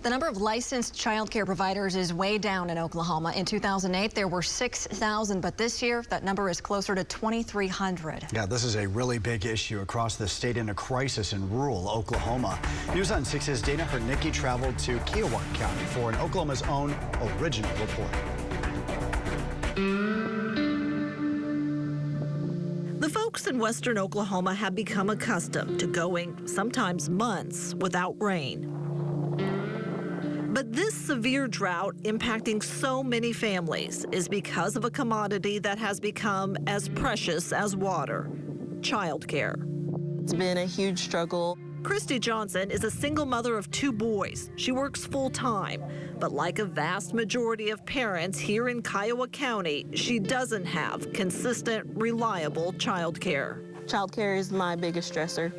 The number of licensed child care providers is way down in Oklahoma. In 2008, there were 6,000, but this year, that number is closer to 2,300. Yeah, this is a really big issue across the state and a crisis in rural Oklahoma. News on 6's Dana Hurnicki traveled to Kiowa County for an Oklahoma's own original report. The folks in western Oklahoma have become accustomed to going sometimes months without rain. But this severe drought impacting so many families is because of a commodity that has become as precious as water: childcare. It's been a huge struggle. Christy Johnson is a single mother of 2 boys. She works full-time, but like a vast majority of parents here in Kiowa County, she doesn't have consistent, reliable childcare. Childcare is my biggest stressor.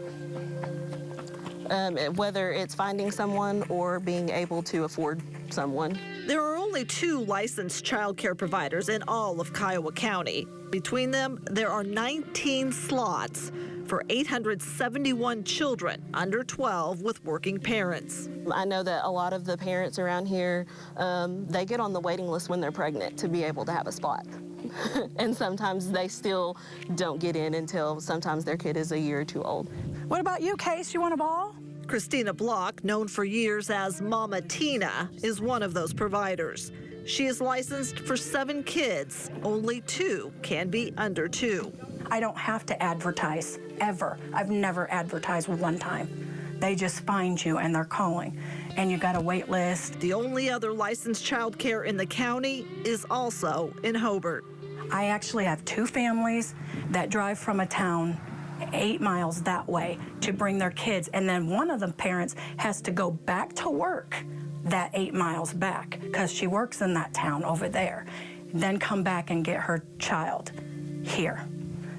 Whether it's finding someone or being able to afford someone. There are only 2 licensed child care providers in all of Kiowa County. Between them, there are 19 slots for 871 children under 12 with working parents. I know that a lot of the parents around here, they get on the waiting list when they're pregnant to be able to have a spot. And sometimes they still don't get in until sometimes their kid is a year or 2 old. What about you, Case? You want a ball? Christina Block, known for years as Mama Tina, is one of those providers. She is licensed for 7 kids. Only 2 can be under 2. I don't have to advertise, ever. I've never advertised one time. They just find you and they're calling, and you got a wait list. The only other licensed child care in the county is also in Hobart. I actually have 2 families that drive from a town 8 miles that way to bring their kids, and then one of the parents has to go back to work that 8 miles back because she works in that town over there, then come back and get her child here.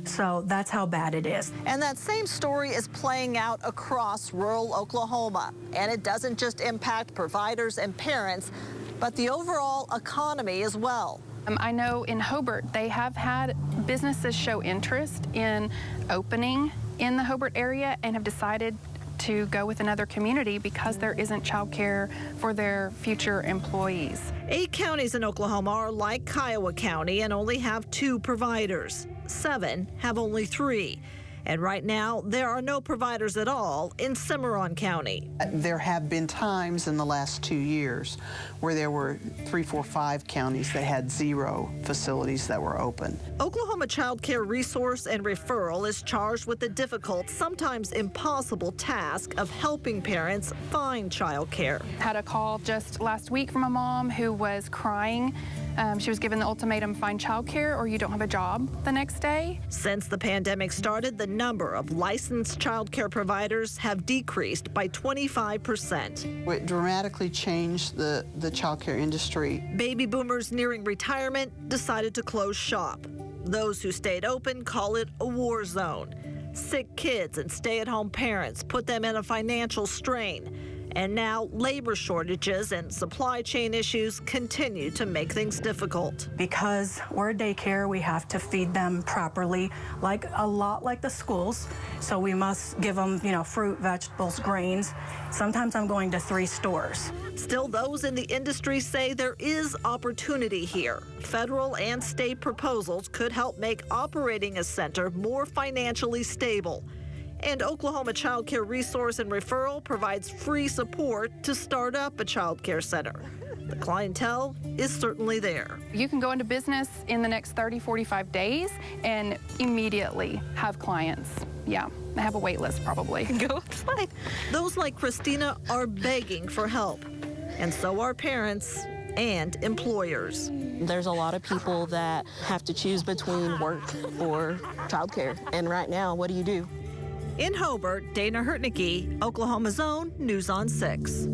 So that's how bad it is. And that same story is playing out across rural Oklahoma. And it doesn't just impact providers and parents, but the overall economy as well. I know in Hobart, they have had businesses show interest in opening in the Hobart area and have decided to go with another community because there isn't child care for their future employees. 8 counties in Oklahoma are like Kiowa County and only have 2 providers. 7 have only 3. And right now, there are no providers at all in Cimarron County. There have been times in the last 2 years where there were 3, 4, 5 counties that had 0 facilities that were open. Oklahoma Child Care Resource and Referral is charged with the difficult, sometimes impossible task of helping parents find child care. Had a call just last week from a mom who was crying. She was given the ultimatum, find childcare or you don't have a job the next day. Since the pandemic started, the number of licensed child care providers have decreased by 25%. It dramatically changed the child care industry. Baby boomers nearing retirement decided to close shop. Those who stayed open call it a war zone. Sick kids and stay-at-home parents put them in a financial strain. And now labor shortages and supply chain issues continue to make things difficult. Because we're a daycare, we have to feed them properly, a lot like the schools. So we must give them, fruit, vegetables, grains. Sometimes I'm going to 3 stores. Still, those in the industry say there is opportunity here. Federal and state proposals could help make operating a center more financially stable. And Oklahoma Child Care Resource and Referral provides free support to start up a child care center. The clientele is certainly there. You can go into business in the next 30, 45 days and immediately have clients. Yeah, I have a wait list probably. Go outside. Those like Christina are begging for help, and so are parents and employers. There's a lot of people that have to choose between work or childcare, and right now, what do you do? In Hobart, Dana Hurnicki, Oklahoma's own News on 6.